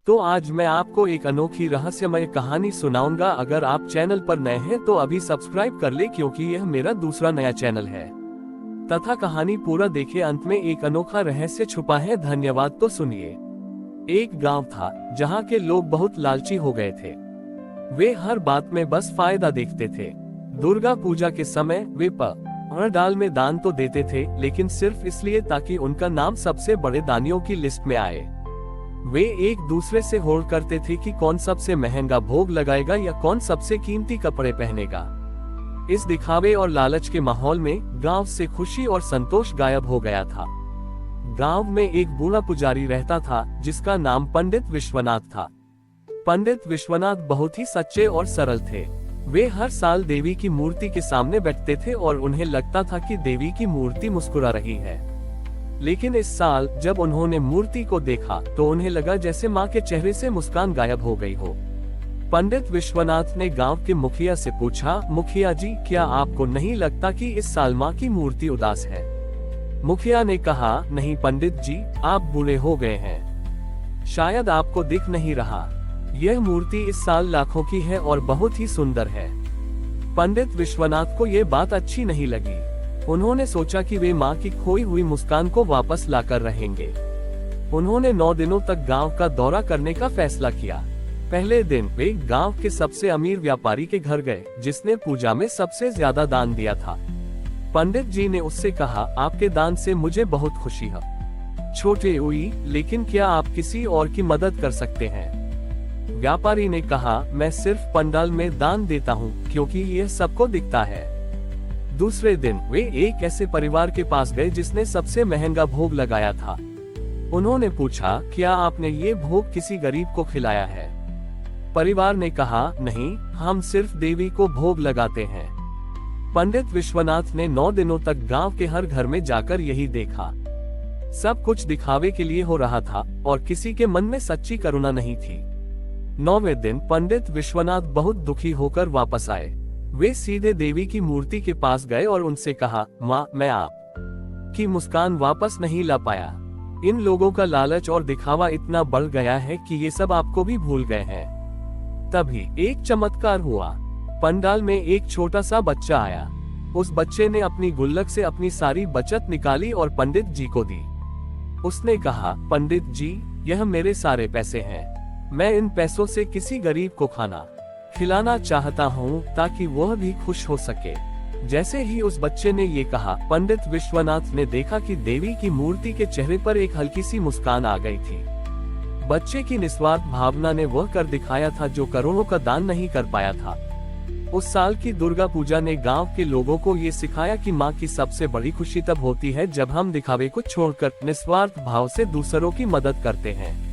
तो आज मैं आपको एक अनोखी रहस्यमय कहानी सुनाऊंगा। अगर आप चैनल पर नए हैं तो अभी सब्सक्राइब कर ले, क्योंकि यह मेरा दूसरा नया चैनल है। तथा कहानी पूरा देखे, अंत में एक अनोखा रहस्य छुपा है। धन्यवाद। तो सुनिए। एक गांव था जहां के लोग बहुत लालची हो गए थे। वे हर बात में बस फायदा देखते थे। दुर्गा पूजा के समय वे डाल में दान तो देते थे, लेकिन सिर्फ इसलिए ताकि उनका नाम सबसे बड़े दानियों की लिस्ट में आए। वे एक दूसरे से होड़ करते थे कि कौन सबसे महंगा भोग लगाएगा या कौन सबसे कीमती कपड़े पहनेगा। इस दिखावे और लालच के माहौल में गांव से खुशी और संतोष गायब हो गया था। गांव में एक बूढ़ा पुजारी रहता था जिसका नाम पंडित विश्वनाथ था। पंडित विश्वनाथ बहुत ही सच्चे और सरल थे। वे हर साल देवी की मूर्ति के सामने बैठते थे और उन्हें लगता था कि देवी की मूर्ति मुस्कुरा रही है। लेकिन इस साल जब उन्होंने मूर्ति को देखा तो उन्हें लगा जैसे मां के चेहरे से मुस्कान गायब हो गई हो। पंडित विश्वनाथ ने गांव के मुखिया से पूछा, मुखिया जी, क्या आपको नहीं लगता कि इस साल मां की मूर्ति उदास है? मुखिया ने कहा, नहीं पंडित जी, आप बूढ़े हो गए हैं, शायद आपको दिख नहीं रहा। यह मूर्ति इस साल लाखों की है और बहुत ही सुंदर है। पंडित विश्वनाथ को यह बात अच्छी नहीं लगी। उन्होंने सोचा कि वे मां की खोई हुई मुस्कान को वापस लाकर रहेंगे। उन्होंने 9 दिनों तक गांव का दौरा करने का फैसला किया। पहले दिन वे गांव के सबसे अमीर व्यापारी के घर गए, जिसने पूजा में सबसे ज्यादा दान दिया था। पंडित जी ने उससे कहा, आपके दान से मुझे बहुत खुशी है छोटे हुई, लेकिन क्या आप किसी और की मदद कर सकते हैं? व्यापारी ने कहा, मैं सिर्फ पंडाल में दान देता हूँ, क्योंकि यह सबको दिखता है। दूसरे दिन वे एक ऐसे परिवार के पास गए जिसने सबसे महंगा भोग लगाया था। उन्होंने पूछा, क्या आपने ये भोग किसी गरीब को खिलाया है? परिवार ने कहा, नहीं, हम सिर्फ देवी को भोग लगाते हैं। पंडित विश्वनाथ ने 9 दिनों तक गांव के हर घर में जाकर यही देखा। सब कुछ दिखावे के लिए हो रहा था और किसी के मन में सच्ची करुणा नहीं थी। 9वें दिन पंडित विश्वनाथ बहुत दुखी होकर वापस आए। वे सीधे देवी की मूर्ति के पास गए और उनसे कहा, माँ, मैं आप की मुस्कान वापस नहीं ला पाया। इन लोगों का लालच और दिखावा इतना बढ़ गया है कि ये सब आपको भी भूल गए हैं। तभी एक चमत्कार हुआ। पंडाल में एक छोटा सा बच्चा आया। उस बच्चे ने अपनी गुल्लक से अपनी सारी बचत निकाली और पंडित जी को दी। उसने कहा, पंडित जी, यह मेरे सारे पैसे हैं। मैं इन पैसों से किसी गरीब को खाना खिलाना चाहता हूँ ताकि वह भी खुश हो सके। जैसे ही उस बच्चे ने ये कहा, पंडित विश्वनाथ ने देखा कि देवी की मूर्ति के चेहरे पर एक हल्की सी मुस्कान आ गई थी। बच्चे की निस्वार्थ भावना ने वह कर दिखाया था जो करोड़ों का दान नहीं कर पाया था। उस साल की दुर्गा पूजा ने गांव के लोगों को ये सिखाया कि मां की सबसे बड़ी खुशी तब होती है जब हम दिखावे को छोड़कर निस्वार्थ भाव से दूसरों की मदद करते हैं।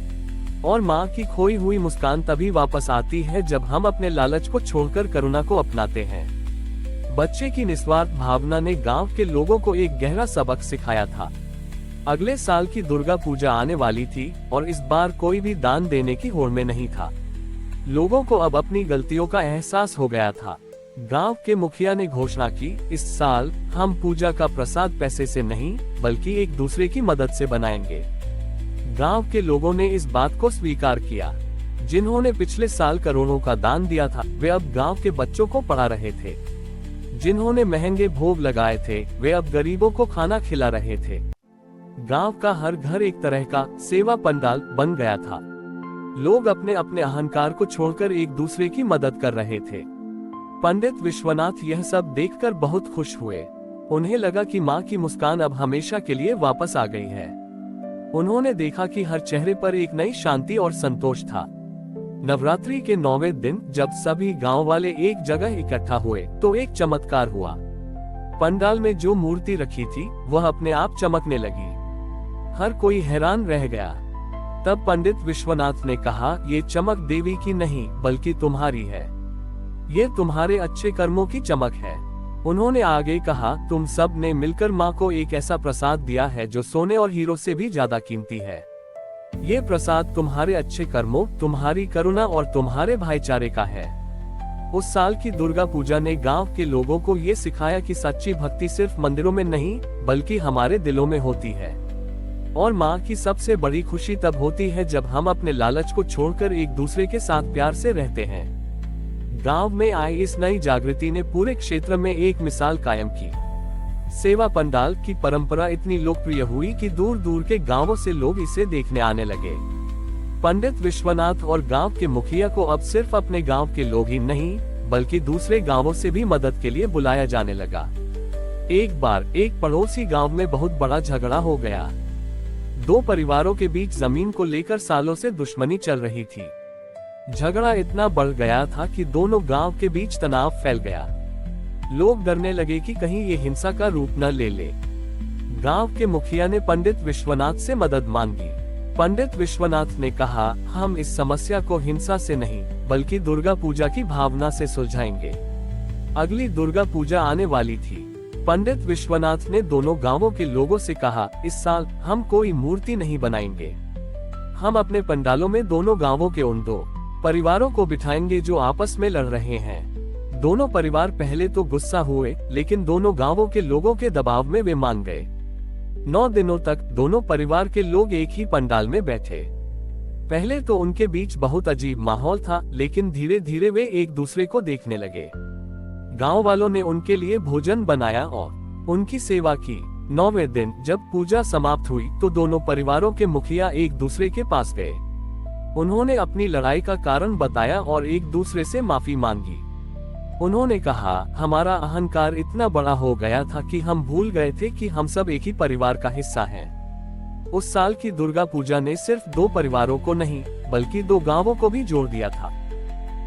और मां की खोई हुई मुस्कान तभी वापस आती है जब हम अपने लालच को छोड़कर करुणा को अपनाते हैं। बच्चे की निस्वार्थ भावना ने गांव के लोगों को एक गहरा सबक सिखाया था। अगले साल की दुर्गा पूजा आने वाली थी और इस बार कोई भी दान देने की होड़ में नहीं था। लोगों को अब अपनी गलतियों का एहसास हो गया था। गांव के मुखिया ने घोषणा की, इस साल हम पूजा का प्रसाद पैसे से नहीं बल्कि एक दूसरे की मदद से बनाएंगे। गांव के लोगों ने इस बात को स्वीकार किया। जिन्होंने पिछले साल करोड़ों का दान दिया था, वे अब गांव के बच्चों को पढ़ा रहे थे। जिन्होंने महंगे भोग लगाए थे, वे अब गरीबों को खाना खिला रहे थे। गांव का हर घर एक तरह का सेवा पंडाल बन गया था। लोग अपने अपने अहंकार को छोड़कर एक दूसरे की मदद कर रहे थे। पंडित विश्वनाथ यह सब देखकर बहुत खुश हुए। उन्हें लगा कि मां की मुस्कान अब हमेशा के लिए वापस आ गई है। उन्होंने देखा कि हर चेहरे पर एक नई शांति और संतोष था। नवरात्रि के 9वें दिन जब सभी गांव वाले एक जगह इकट्ठा हुए तो एक चमत्कार हुआ। पंडाल में जो मूर्ति रखी थी वह अपने आप चमकने लगी। हर कोई हैरान रह गया। तब पंडित विश्वनाथ ने कहा, ये चमक देवी की नहीं बल्कि तुम्हारी है। ये तुम्हारे अच्छे कर्मों की चमक है। उन्होंने आगे कहा, तुम सब ने मिलकर मां को एक ऐसा प्रसाद दिया है जो सोने और हीरो से भी ज्यादा कीमती है। ये प्रसाद तुम्हारे अच्छे कर्मों, तुम्हारी करुणा और तुम्हारे भाईचारे का है। उस साल की दुर्गा पूजा ने गांव के लोगों को ये सिखाया कि सच्ची भक्ति सिर्फ मंदिरों में नहीं बल्कि हमारे दिलों में होती है। और माँ की सबसे बड़ी खुशी तब होती है जब हम अपने लालच को छोड़कर एक दूसरे के साथ प्यार से रहते हैं। गांव में आई इस नई जागृति ने पूरे क्षेत्र में एक मिसाल कायम की। सेवा पंडाल की परंपरा इतनी लोकप्रिय हुई कि दूर दूर के गांवों से लोग इसे देखने आने लगे। पंडित विश्वनाथ और गांव के मुखिया को अब सिर्फ अपने गांव के लोग ही नहीं बल्कि दूसरे गांवों से भी मदद के लिए बुलाया जाने लगा। एक बार एक पड़ोसी गांव में बहुत बड़ा झगड़ा हो गया। दो परिवारों के बीच जमीन को लेकर सालों से दुश्मनी चल रही थी। झगड़ा इतना बढ़ गया था कि दोनों गांव के बीच तनाव फैल गया। लोग डरने लगे कि कहीं ये हिंसा का रूप न ले ले। गांव के मुखिया ने पंडित विश्वनाथ से मदद मांगी। पंडित विश्वनाथ ने कहा, हम इस समस्या को हिंसा से नहीं बल्कि दुर्गा पूजा की भावना से सुलझाएंगे। अगली दुर्गा पूजा आने वाली थी। पंडित विश्वनाथ ने दोनों गांवों के लोगों से कहा, इस साल हम कोई मूर्ति नहीं बनाएंगे। हम अपने पंडालों में दोनों गांवों के उन दो परिवारों को बिठाएंगे जो आपस में लड़ रहे हैं। दोनों परिवार पहले तो गुस्सा हुए, लेकिन दोनों गांवों के लोगों के दबाव में वे मान गए। 9 दिनों तक दोनों परिवार के लोग एक ही पंडाल में बैठे। पहले तो उनके बीच बहुत अजीब माहौल था, लेकिन धीरे धीरे वे एक दूसरे को देखने लगे। गांव वालों ने उनके लिए भोजन बनाया और उनकी सेवा की। 9वें दिन जब पूजा समाप्त हुई तो दोनों परिवारों के मुखिया एक दूसरे के पास गए। उन्होंने अपनी लड़ाई का कारण बताया और एक दूसरे से माफी मांगी। उन्होंने कहा, हमारा अहंकार इतना बड़ा हो गया था कि हम भूल गए थे कि हम सब एक ही परिवार का हिस्सा हैं। उस साल की दुर्गा पूजा ने सिर्फ 2 परिवारों को नहीं बल्कि 2 गांवों को भी जोड़ दिया था।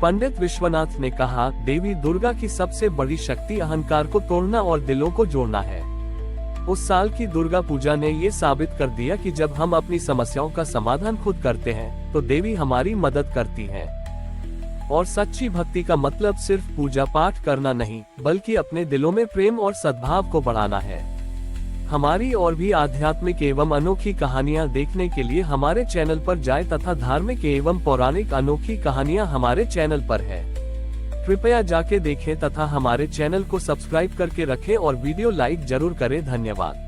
पंडित विश्वनाथ ने कहा, देवी दुर्गा की सबसे बड़ी शक्ति अहंकार को तोड़ना और दिलों को जोड़ना है। उस साल की दुर्गा पूजा ने ये साबित कर दिया कि जब हम अपनी समस्याओं का समाधान खुद करते हैं तो देवी हमारी मदद करती है। और सच्ची भक्ति का मतलब सिर्फ पूजा पाठ करना नहीं बल्कि अपने दिलों में प्रेम और सद्भाव को बढ़ाना है। हमारी और भी आध्यात्मिक एवं अनोखी कहानियां देखने के लिए हमारे चैनल पर जाएं तथा धार्मिक एवं पौराणिक अनोखी कहानियां हमारे चैनल पर है। कृपया जाके देखें तथा हमारे चैनल को सब्सक्राइब करके रखें और वीडियो लाइक जरूर करें। धन्यवाद।